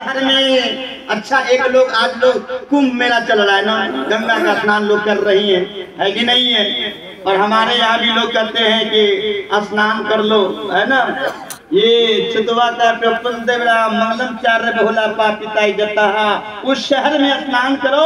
शहर में अच्छा एक लोग आज लोग कुंभ मेला चल रहा है ना, गंगा का स्नान लोग कर रही हैं, है कि नहीं है? और हमारे यहाँ भी लोग कहते हैं कि स्नान कर लो, है ना। ये चितवा का मंगलम चार्य भोला पापिता जता, उस शहर में स्नान करो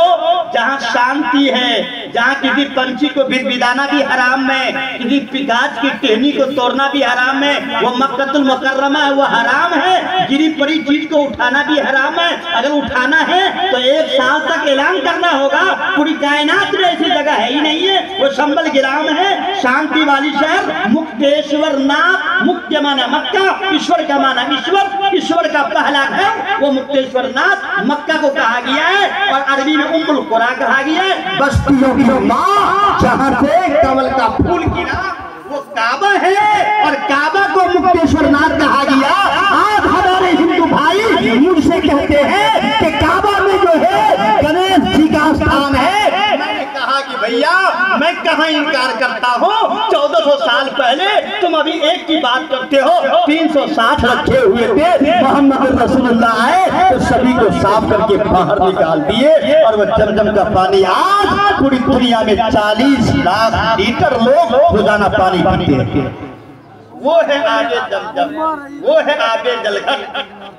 जहाँ शांति है, जहाँ किसी पंछी को भिदभिदाना भी हराम है, किसी गाछ की टहनी को तोड़ना भी हराम है। वो मक्कतुल मुकर्रमा है, वो हराम है। गिरी पड़ी चीज को उठाना भी हराम है। अगर उठाना है तो 1 साल तक ऐलान करना होगा। पूरी कायनात में ऐसी जगह है ही नहीं है। वो संबल गिराम है, शांति वाली शहर मुक्तेश्वर नाथ। मुक्ति माना मक्का, ईश्वर का माना ईश्वर, ईश्वर का पहला घर वो मुक्तेश्वर नाथ मक्का को कहा गया है। और अरबी में उम्मुल कुरा कहा गया है। बस्तियों की माँ जहाँ से कमल का फूल गिरा वो काबा है, और काबा को मुक्तेश्वर नाथ कहा गया। आज हमारे हिंदू भाई मुझसे कहते हैं कि काबा में जो है गणेश जी का स्थान है। मैंने कहा कि भैया मैं कहाँ इनकार करता हूँ। 1400 साल पहले तुम अभी एक की बात करते हो। 360 रखे हुए थे, मोहम्मद रसूलुल्लाह आए तो सभी को साफ करके बाहर निकाल दिए। और वह जमजम का पानी आज पूरी दुनिया में 40 लाख लीटर लोग रोजाना पानी पीते हैं। वो है आगे जमजम, वो है आगे जलघट।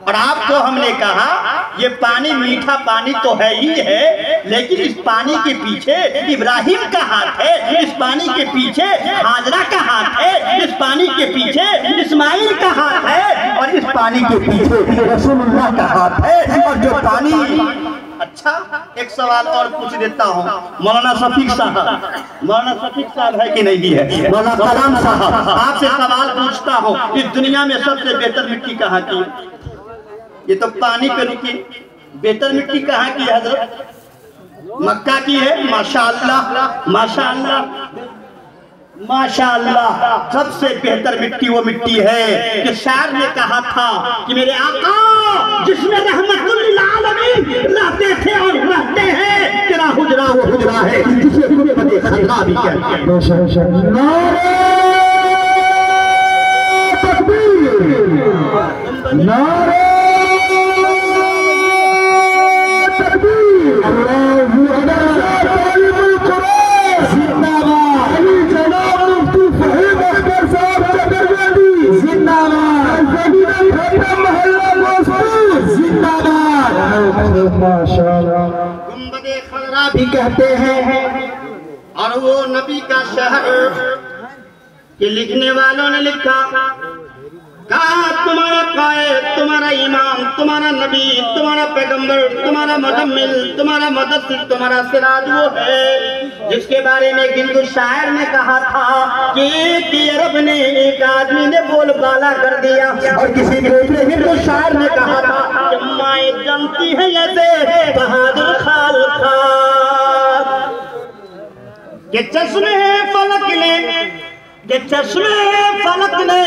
और आपको हमने कहा ये पानी मीठा पानी तो है ही है, लेकिन इस पानी के पीछे इब्राहिम का हाथ है, इस पानी के पीछे हाजरा का हाथ है, इस पानी के पीछे इस्माइल का हाथ है, और इस पानी के पीछे रसूलुल्लाह का हाथ है। और जो पानी अच्छा एक सवाल और पूछ देता हूँ। मौलाना शफीक साहब, मौलाना शफीक साहब है कि नहीं है? मौलाना कलाम साहब, आपसे सवाल पूछता हूँ, इस दुनिया में सबसे बेहतर मिट्टी कहाँ की? ये तो पानी पे रुकी, बेहतर मिट्टी कहाँ की हजरत? मक्का की है। माशाअल्लाह माशाअल्लाह माशाअल्लाह, सबसे बेहतर मिट्टी वो मिट्टी है कि शायर ने कहा था कि मेरे आका जिसमें रहमतुल लिल आलमीन रहते थे और रहते हैं, तेरा हुजरा वो हुजरा है जिसे गुंबद खजरा भी कहते हैं। नारे तकबीर, नारे तकबीर, अल्लाहू अकबर, गुंबदे खजरा भी कहते हैं। और वो नबी का शहर कि लिखने वालों ने लिखा, कहा तुम्हारा कायद, तुम्हारा इमाम, तुम्हारा नबी, तुम्हारा पैगंबर, तुम्हारा मुजम्मिल, तुम्हारा मुदस्सिर, तुम्हारा सिराज वो है जिसके बारे में हिंदू शायर ने कहा था कि एक अरब ने एक आदमी ने बोलबाला कर दिया। और किसी दूसरे हिंदू शायर ने कहा था कि माए जमती है ऐसे बहादुर खाल खाल के चश्मे फलक ने, ये चश्मे फलक ने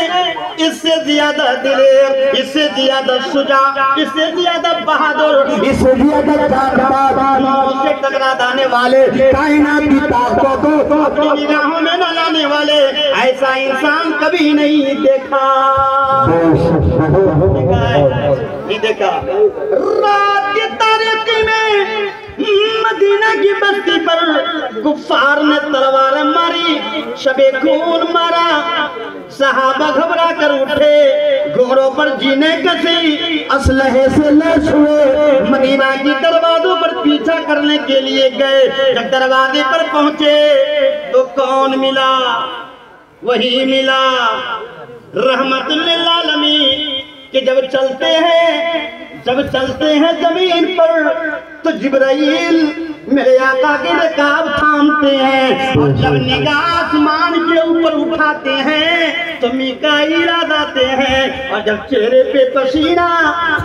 इससे ज्यादा दिलेर, इससे ज्यादा शुजा, इससे ज्यादा बहादुर, इससे ज्यादा से टकरा जाने वाले, कायनात की ताकतों को अपनी निगाहों में न लाने वाले ऐसा इंसान कभी नहीं देखा। नहीं देखा। रात के तारीकी में मदीना की बस्ती पर कुफार ने तलवार मारी, शबे खून मारा, सहाबा घबरा कर उठे, घोड़ों पर जीने कसी, असलहे से लैस हुए, मदीना की दरवाजों पर पीछा करने के लिए गए। जब दरवाजे पर पहुंचे तो कौन मिला? वही मिला रहमतुल लिल आलमीन कि जब चलते हैं जमीन पर तो जिब्राइल मेरे आका की रकाब थामते हैं, और जब निगाह आसमान के ऊपर उठाते हैं तो मीकाईल आ जाते हैं, और जब चेहरे पे पसीना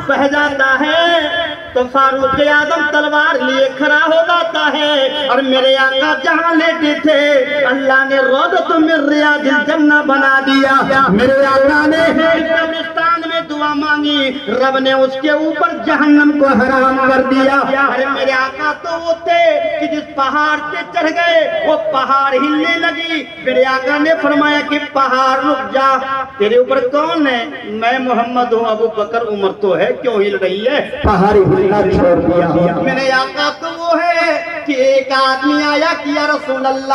बह जाता है तो फारूक आजम तलवार लिए खड़ा हो जाता है। और मेरे आका जहाँ लेटे थे अल्लाह ने रौदत में रियादिल जन्नह बना दिया। मेरे आका ने कब्रिस्तान में दुआ मांगी, रब ने उसके ऊपर जहन्नम को हराम कर दिया। अरे मेरे आका तो वो थे कि जिस पहाड़ पे चढ़ गए वो पहाड़ हिलने लगी। मेरे आका ने फरमाया कि पहाड़ रुक जा, तेरे ऊपर कौन है? मैं मोहम्मद हूँ। अबू बकर उम्र तो है, क्यों हिल रही है? पहाड़ हिलना छोड़ दिया। मेरे आका तो वो है कि एक आदमी आया कि या रसूल अल्लाह